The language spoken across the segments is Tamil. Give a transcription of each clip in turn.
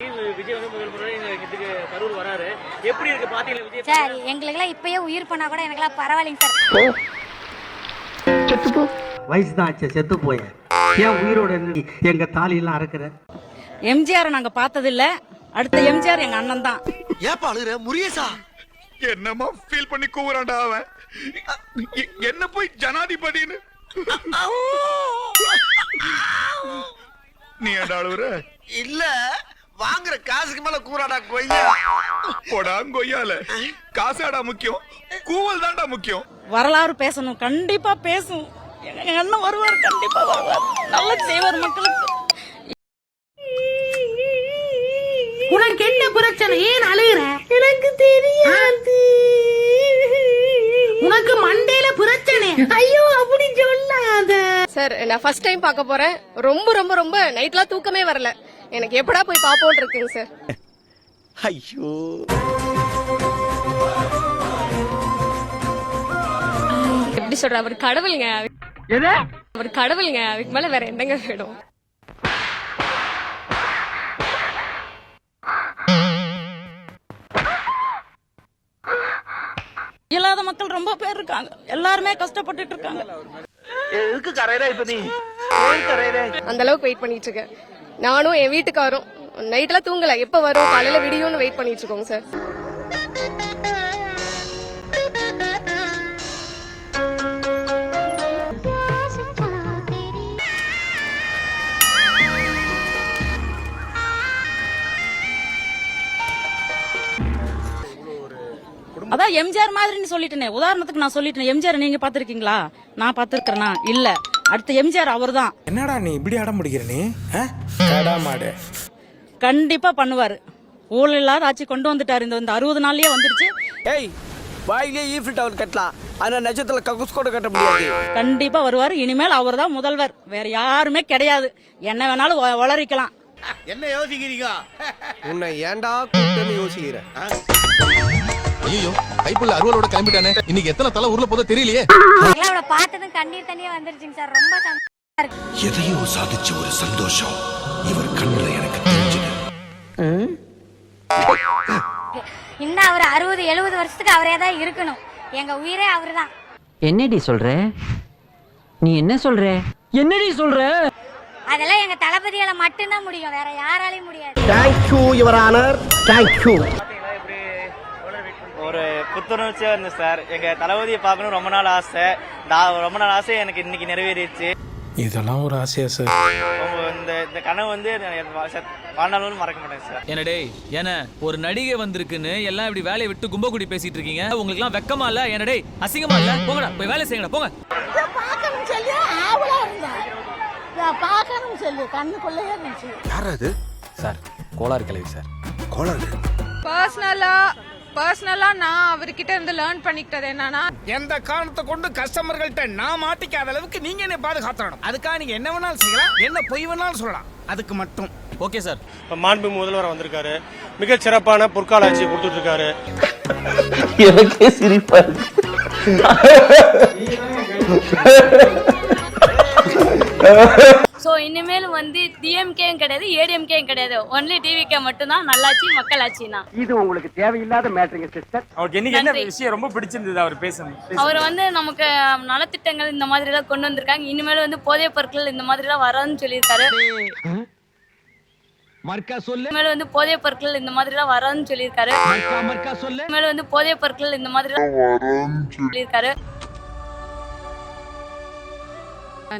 விஜய் வந்து முதல் முறை இதுக்கு கரூர் வராரு. எப்படி இருக்கு பாத்தீங்களா விஜய்? சார் எங்களுக்கெல்லாம் இப்பயே உயிர் பண்ணா கூட எனக்கெல்லாம் பரவாயில்லைங்க சார். செத்து போ. வயசு தான் ஆச்சு, செத்து போய. ஏன் உயிரோட எங்க தாலியெல்லாம் அறுக்கிற? எம்ஜிஆர் நாங்க பார்த்ததில்ல. அடுத்த எம்ஜிஆர் எங்க அண்ணன் தான். ஏப்பா அழுகுற முரியசா? என்னமா ஃபீல் பண்ணி கூவுறான்டா அவன். என்ன போய் ஜனாதிபதின்னு நீ ஏன்டா அழுகுற? இல்ல வாங்குற காசுக்கு மேல கூறாடா கொய்யா. போடா கொய்யால. காசாடா முக்கியம், கூவல் தான்டா முக்கியம். வரலாறு பேசணும், கண்டிப்பா பேசும். எங்க அண்ணன் வருவார், கண்டிப்பா வருவார், நல்ல செய்வார் மக்களுக்கு. உனக்கு என்ன பிரச்சனை? ஏன் அழுகுற? எனக்கு தெரியாது. உனக்கு மண்டையில பிரச்சனை. ஐயோ அப்படி சொல்லாத சார். நான் ஃபர்ஸ்ட் டைம் பார்க்க போறேன். ரொம்ப ரொம்ப ரொம்ப நைட்லாம் தூக்கமே வரல. எனக்கு எப்படா போய் பாப்போன்னு இருக்குங்க சார். ஐயோ எப்படி சொல்ற, அவர் கடவுளுங்க. அவர் கடவுளுங்க, அதுக்கு மேல வேற என்னங்க வேணும்? இயலாத மக்கள் ரொம்ப பேர் இருக்காங்க. எல்லாருமே கஷ்டப்பட்டுட்டு இருக்காங்க. எதுக்கு கரையற இப்ப நீ? ஏன் கரையற? அந்த அளவுக்கு வெயிட் பண்ணிட்டு இருக்கேன். நானும் என் வீட்டுக்காரும் நைட்லாம் தூங்கல. எப்ப வரும், காலையில விடியும்னு வெயிட் பண்ணிட்டு இருக்கோங்க சார். அதான் எம்ஜிஆர் மாதிரின்னு சொல்லிட்டேனே. உதாரணத்துக்கு நான் சொல்லிட்டேன். எம்ஜிஆர் நீங்க பாத்திருக்கீங்களா? நான் பாத்திருக்கிறேனா? இல்ல. அடுத்த எம்ஜிஆர் அவர் தான். என்னடா நீ இப்படி அடம் பிடிக்கிற? நீ கடாமாடு கண்டிப்பா பண்ணுவாரு. ஊழல் இல்லாத ஆட்சி கொண்டு வந்துட்டாரு. இந்த 60 நாள்லயே வந்துருச்சு. ஏய், வாயிலே ஈஃபில் டவர் கட்டலாம், ஆனா நட்சத்திரத்துல கக்கூஸ் கூட கட்ட முடியாது. கண்டிப்பா வருவாரு. இனிமேல் அவர் தான் முதல்வர், வேற யாருமே கிடையாது. என்ன வேணாலும் வளரிக்கலாம். என்ன யோசிக்கிறீங்க? உன்னை ஏன்டா கூப்பிட்டு யோசிக்கிற? ஐயோ, கைப்புள்ள அருவலோட கிளம்பிட்டானே. இன்னைக்கு எத்தனை தலை ஊர்ல போதோ தெரியலையே. அவளை பார்த்ததும் கண்ணீர் தண்ணியா வந்துருச்சுங்க சார். ரொம்ப சந்தோஷமா இருக்கு. எதையோ சாதிச்ச ஒரு சந்தோஷம் இவர் கண்ணுல எனக்கு தெரிஞ்சது. இன்னும் அவர் 60-70 வருஷத்துக்கு அவரே தான் இருக்கணும். எங்க உயிரே அவரு தான். என்னடி சொல்ற? நீ என்ன சொல்ற? என்னடி சொல்ற? அதெல்லாம் எங்க தளபதியால மட்டும்தான் முடியும், வேற யாராலையும் முடியாது. Thank you your honor. Thank you. ஒரு புத்துணர்ச்சியா இருந்தது சார். எங்க தளபதியை பார்க்கணும் ரொம்ப நாள் ஆசை. ரொம்ப நாள் ஆசை எனக்கு இன்னைக்கு நிறைவேறிடுச்சு. இதெல்லாம் ஒரு ஆசையா சார்? இந்த கனவு வந்து வாழ்நாளும் மறக்க மாட்டேன் சார். என்னடே, என்ன ஒரு நடிகை வந்திருக்குன்னு எல்லாம் இப்படி வேலையை விட்டு கும்பகுடி பேசிட்டு இருக்கீங்க. உங்களுக்கு எல்லாம் வெக்கமா இல்ல? என்னடே அசிங்கமா இல்ல? போங்கடா, போய் வேலை செய்யுங்கடா, போங்க. பார்க்கணும் சொல்லி ஆவலா இருந்தா பார்க்கணும் சொல்லி கண்ணுக்குள்ளேயே இருந்துச்சு. யார் அது சார்? கோளாறு கிளவி சார். கோளாறு பர்சனலா நான் அவர்கிட்ட இருந்து லேர்ன் பண்ணிக்கிட்டது என்னன்னா, எந்த காரணத்தை கொண்டு கஸ்டமர்கள்ட்ட நான் மாட்டிக்காத அளவுக்கு நீங்க என்ன பாதுகாத்துறணும். அதுக்காக நீங்க என்ன வேணாலும் செய்யலாம், என்ன பொய் வேணாலும் சொல்லலாம். அதுக்கு மட்டும் ஓகே சார். மாண்பு முதல்வர் வந்திருக்காரு. மிக சிறப்பான பொற்கால ஆட்சி கொடுத்துட்டு இருக்காரு. எனக்கே சிரிப்பா இருக்கு. சோ இனிமேல் வந்து டிஎம்கேயும் கிடையாது, ஏடிஎம்கேயும் கிடையாது. ஒன்லி டிவிகே மட்டும் தான் நல்லாட்சி, மக்களாட்சினா. இது உங்களுக்கு தேவையில்லாத மேட்டரிங்க சிஸ்டர். அவருக்கு இன்னைக்கு என்ன விஷயம் ரொம்ப பிடிச்சிருந்தது அவர் பேசுறது? அவர் வந்து நமக்கு நலத்திட்டங்கள் இந்த மாதிரி எல்லாம் கொண்டு வந்திருக்காங்க. இனிமேல் வந்து போதைப் பொருட்கள் இந்த மாதிரி எல்லாம் வராதுன்னு சொல்லியிருக்காரு. மர்க்கா சொல்லு. இனிமேல் வந்து போதைப் பொருட்கள் இந்த மாதிரி எல்லாம் வராதுன்னு சொல்லியிருக்காரு. மர்க்கா சொல்லு. இனிமேல் வந்து போதைப் பொருட்கள் இந்த மாதிரி எல்லாம் சொல்லியிருக்காரு.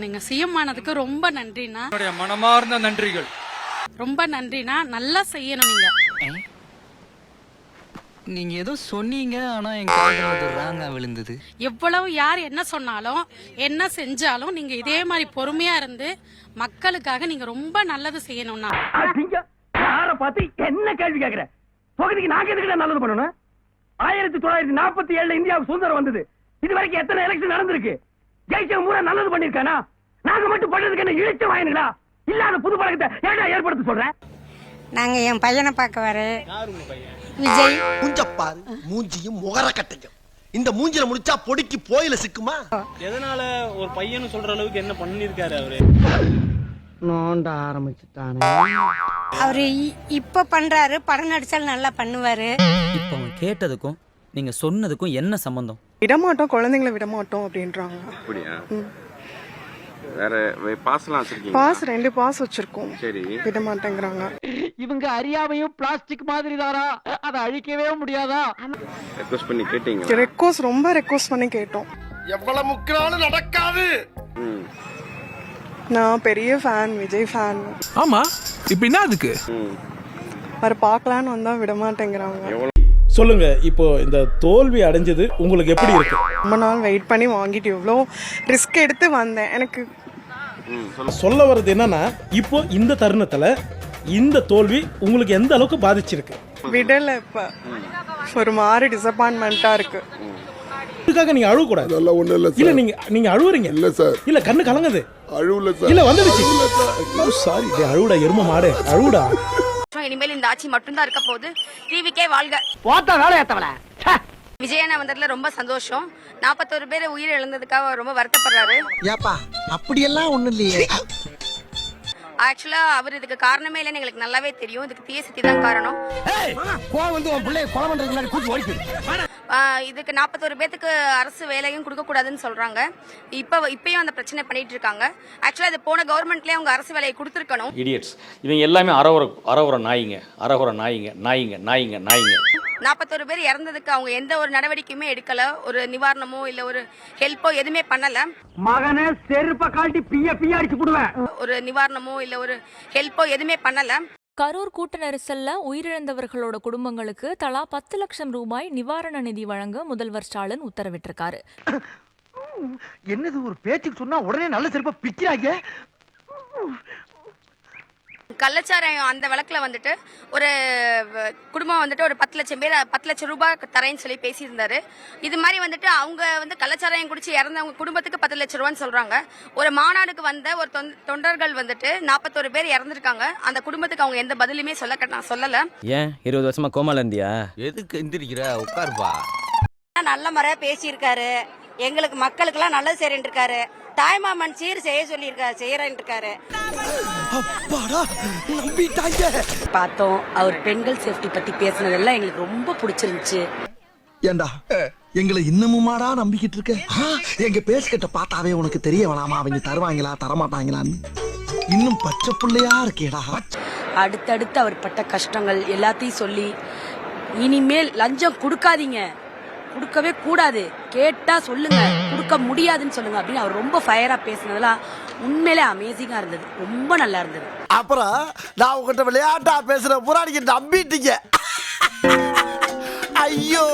நீங்க சிஎம் ஆனதுக்கு ரொம்ப நன்றிண்ணா. மனமார்ந்த நன்றிகள். ரொம்ப நன்றிண்ணா. நல்லா செய்யணும் நீங்க. நீங்க ஏதோ சொன்னீங்க, ஆனா என் காதுல ராங்கா விழுந்தது. எவ்வளவு யார் என்ன சொன்னாலும் என்ன செஞ்சாலும் நீங்க இதே மாதிரி பொறுமையா இருந்து மக்களுக்காக நீங்க ரொம்ப நல்லது செய்யணும்னா. யார பார்த்து என்ன கேள்வி கேக்குற? தொகுதிக்கு நாங்க எதுக்கு நல்லது பண்ணணும்? 1947 இந்தியாவுக்கு சுதந்திரம் வந்தது. இது வரைக்கும் எத்தனை எலெக்ஷன் நடந்திருக்கு? ஜெயிச்சவன் பூரா நல்லது பண்ணிருக்கானா? நாங்க மட்டும் பண்ணதுக்கு என்ன இழிச்ச வாயினுங்களா? இல்லாத புது பழக்கத்தை ஏடா ஏற்படுத்த சொல்றேன்? நாங்க என் பையனை பார்க்க வர விஜய் மூஞ்சப்பாரு, மூஞ்சியும் முகர கட்டையும். இந்த மூஞ்சில முடிச்சா பொடிக்கு போயில சிக்குமா? எதனால ஒரு பையன் சொல்ற அளவுக்கு என்ன பண்ணிருக்காரு அவரு? நோண்ட ஆரம்பிச்சுட்டானே. அவரு இப்ப பண்றாரு, படம் நடிச்சாலும் நல்லா பண்ணுவாரு. இப்போ அவங்க கேட்டதுக்கும் நீங்க சொன்னதுக்கும் என்ன சம்பந்தம்? விடமாட்டோம், குழந்தைங்களை விடமாட்டோம் அப்படின்றாங்க. அப்படியா? வேற பாஸ்லாம் வச்சிருக்கீங்க? பாஸ் 2 பாஸ் வச்சிருக்கோம். சரி. விட மாட்டேங்கிறாங்க. இவங்க அறியாமையும் பிளாஸ்டிக் மாதிரி தாரா, அதை அழிக்கவே முடியாதா? ரெக்வெஸ்ட் பண்ணி கேட்டீங்க? ரெக்வஸ்ட் ரொம்ப ரெக்வஸ்ட் பண்ணி கேட்டோம். எவ்வளவு முக்கினாலும் நடக்காது. நான் பெரிய ஃபேன், விஜய் ஃபேன். ஆமா, இப்ப என்ன அதுக்கு? வர பார்க்கலான்னு வந்தா விட மாட்டேங்கிறாங்க. சொல்லுங்க, இப்போ இந்த தோல்வி அடைஞ்சது உங்களுக்கு எப்படி இருக்கு? ரொம்ப நாள் வெயிட் பண்ணி வாங்கிட்டு இவ்வளோ ரிஸ்க் எடுத்து வந்தேன். எனக்கு சொல்ல வர்றது என்னன்னா, இப்போ இந்த தருணத்துல இந்த தோல்வி உங்களுக்கு எந்த அளவுக்கு பாதிச்சிருக்கு? விடல, இப்ப ஒரு மாதிரி டிசப்பாயின்மெண்டா இருக்கு. இதுக்காக நீங்க அழுவ கூடாது. இல்ல, நீங்க அழுவுறீங்க. இல்ல சார், இல்ல கண்ணு கலங்குது. அழுவல சார். இல்ல வந்துடுச்சு. சாரி, அழுவுடா எரும மாடு, அழுவுடா. இனிமேல் இந்த ஆட்சி மட்டும்தான் இருக்க போகுது. டிவிக்கே வாழ்க. போட்ட வேலை ஏத்தவள. விஜயண்ணா வந்ததுல ரொம்ப சந்தோஷம். 41 பேர் உயிர் இழந்ததுக்காக ரொம்ப வருத்தப்படுறாரு. ஏப்பா அப்படியெல்லாம் ஒண்ணும் இல்லையே. ஆக்சுவலா அவர் இதுக்கு காரணமே இல்லைன்னு எங்களுக்கு நல்லாவே தெரியும். இதுக்கு தீய சக்தி தான் காரணம். இதுக்கு 41 பேத்துக்கு அரசு வேலையும் கொடுக்க கூடாதுன்னு சொல்றாங்க. இப்பயும் அந்த பிரச்சனை பண்ணிட்டு இருக்காங்க. ஆக்சுவலா இது போன கவர்மெண்ட்லயே அவங்க அரசு வேலையை கொடுத்துருக்கணும். இடியட்ஸ், இவங்க எல்லாமே அரவர நாயிங்க, அரவர நாயிங்க, நாயிங்க, நாயிங்க, நாயிங்க. 41 பேர் இறந்ததுக்கு அவங்க எந்த ஒரு நடவடிக்கையுமே எடுக்கல. ஒரு நிவாரணமோ இல்ல ஒரு ஹெல்ப்போ எதுவுமே பண்ணல. மகனே செருப்ப காட்டி பிய அடிச்சு போடுவேன். ஒரு நிவாரணமோ இல்ல ஒரு ஹெல்ப்போ எதுவுமே பண்ணல. கரூர் கூட்ட நெரிசல்ல உயிரிழந்தவர்களோட குடும்பங்களுக்கு தலா 10 லட்சம் ரூபாய் நிவாரண நிதி வழங்க முதல்வர் ஸ்டாலின் உத்தரவிட்டிருக்காரு. என்னது ஒரு பேச்சுக்கு சொன்னா உடனே நல்ல செருப்பா பிக்கிறாங்க. கள்ளச்சாராயம் அந்த வழக்குல வந்துட்டு ஒரு குடும்பம் வந்துட்டு ஒரு 10 லட்சம் பேர் 10 லட்சம் ரூபாய் தரேன்னு சொல்லி பேசியிருந்தாரு. இது மாதிரி வந்துட்டு அவங்க வந்து கள்ளச்சாராயம் குடிச்சு இறந்தவங்க குடும்பத்துக்கு 10 லட்சம் ரூபான்னு சொல்றாங்க. ஒரு மாநாடுக்கு வந்த ஒரு தொண்டர்கள் வந்துட்டு 41 பேர் இறந்திருக்காங்க. அந்த குடும்பத்துக்கு அவங்க எந்த பதிலுமே சொல்லல. ஏன் 20 வருஷமா கோமால இருந்தியா? எதுக்கு எந்திரிக்கிற? உட்காருப்பா. நல்ல முறையா பேசியிருக்காரு. எங்களுக்கு மக்களுக்கெல்லாம் நல்லது செய்யறேன் இருக்காரு. தாய்மாமன் சீர் செய்ய சொல்லியிருக்காரு, செய்யறேன் இருக்காரு. பார்த்தோம், அவர் பெண்கள் சேஃப்டி பத்தி பேசினதெல்லாம் எங்களுக்கு ரொம்ப பிடிச்சிருந்துச்சு. ஏண்டா எங்களை இன்னமுமாடா நம்பிக்கிட்டு இருக்க? எங்க பேசிக்கிட்ட பார்த்தாவே உனக்கு தெரிய வேணாமா அவங்க தருவாங்களா தரமாட்டாங்களான்னு? இன்னும் பச்சை பிள்ளையா இருக்கேடா. அடுத்தடுத்து அவர் பட்ட கஷ்டங்கள் எல்லாத்தையும் சொல்லி, இனிமேல் லஞ்சம் கொடுக்காதீங்க, கொடுக்கவே கூடாது, கேட்டா சொல்லுங்க, கொடுக்க முடியாதுன்னு சொல்லுங்க அப்படின்னு அவர் ரொம்ப ஃபயரா பேசினதெல்லாம் உண்மையிலே அமேசிங்கா இருந்தது. ரொம்ப நல்லா இருந்தது. அப்புறம் நான் உங்ககிட்ட விளையாட்டா பேசுற புராணிக்கு நம்பிட்டீங்க. ஐயோ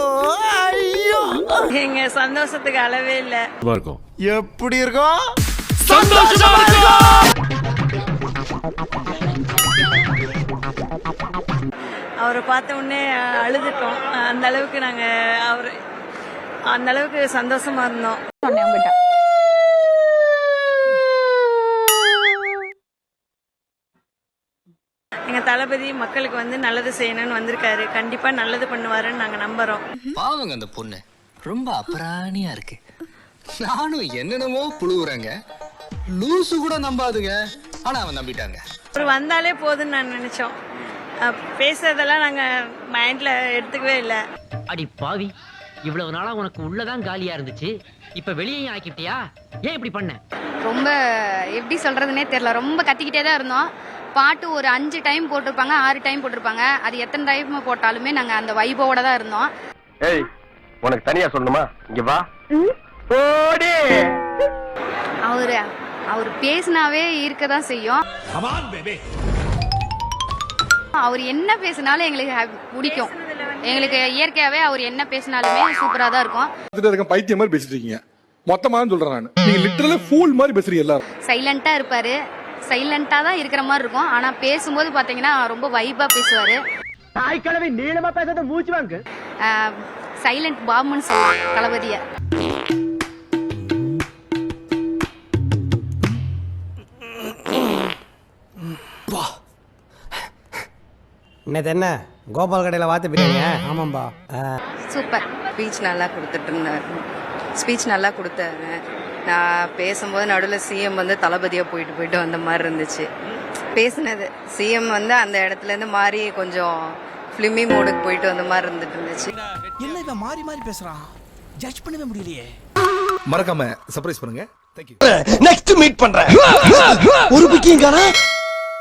ஐயோ, எங்க சந்தோஷத்துக்கு அளவே இல்ல. எப்படி இருக்கும்? சந்தோஷமா இருக்கும். அவரை பார்த்த உடனே அழுதுட்டோம். அந்த அளவுக்கு நாங்க அந்த அளவுக்கு சந்தோஷமா இருந்தோம். எங்க தளபதி மக்களுக்கு வந்து நல்லது செய்யணும்னு வந்திருக்காரு. கண்டிப்பா நல்லது பண்ணுவாருன்னு நாங்க நம்புறோம். பாவங்க அந்த பொண்ணு ரொம்ப அபராணியா இருக்கு. நானும் என்னென்னமோ புழுவுறேங்க, லூசு கூட நம்பாதுங்க, ஆனா அவன் நம்பிட்டாங்க. அவர் வந்தாலே போதுன்னு நான் நினைச்சோம். பேசுறதெல்லாம் நாங்க மைண்ட்ல எடுத்துக்கவே இல்லை. அடி பாவி, இவ்வளவு நாளா உனக்கு உள்ளதான் காலியா இருந்துச்சு, இப்ப வெளியே ஆக்கிட்டியா? ஏன் இப்படி பண்ண? ரொம்ப எப்படி சொல்றதுன்னே தெரியல. ரொம்ப கத்திக்கிட்டே தான் இருந்தோம். பாட்டு ஒரு 5 டைம் போட்டிருப்பாங்க, 6 டைம் போட்டிருப்பாங்க. அது எத்தனை டைம் போட்டாலுமே நாங்க அந்த வைபோட தான் இருந்தோம். ஏய், உனக்கு தனியா சொல்லணுமா? இங்க வா. அவர் பேசினாவே இருக்கதான் செய்யும். அவர் என்ன பேசினாலும் எங்களுக்கு பிடிக்கும். எங்களுக்கு இயற்கையாவே அவர் என்ன பேசினாலுமே சூப்பரா தான் இருக்கும். பைத்தியம் மாதிரி பேசிட்டு இருக்கீங்க. மொத்தமா சொல்றேன், நீங்க லிட்டரலா ஃபூல் மாதிரி பேசுறீங்க. எல்லாரும் சைலண்டா இருப்பாரு. சைலண்டா தான் இருக்கிற மாதிரி இருக்கும். ஆனா பேசும்போது பாத்தீங்கன்னா ரொம்ப வைபா பேசுவாரு. தாய்க்கிழமை நீளமா பேசுறது மூச்சு வாங்க. சைலண்ட் பாம்புன்னு சொல்லுவாங்க தளபதிய. இன்னது என்ன கோபால் கடையில வாத்து பிரியாணியா? ஆமாம்பா. சூப்பர். ஸ்பீச் நல்லா கொடுத்துட்டு இருந்தாரு. ஸ்பீச் நல்லா கொடுத்தாரு. நான் பேசும்போது நடுவில் சிஎம் வந்து தளபதியாக போயிட்டு வந்த மாதிரி இருந்துச்சு பேசினது. சிஎம் வந்து அந்த இடத்துல இருந்து மாறி கொஞ்சம் ஃபிலிமி மோடுக்கு போயிட்டு வந்த மாதிரி இருந்துச்சு. என்ன இவன் மாறி மாறி பேசுறான், ஜட்ஜ் பண்ணவே முடியலையே. மறக்காம சர்ப்ரைஸ் பண்ணுங்க. தேங்க்யூ. நெக்ஸ்ட் மீட் பண்றேன். ஒரு பிக்கிங் காணா.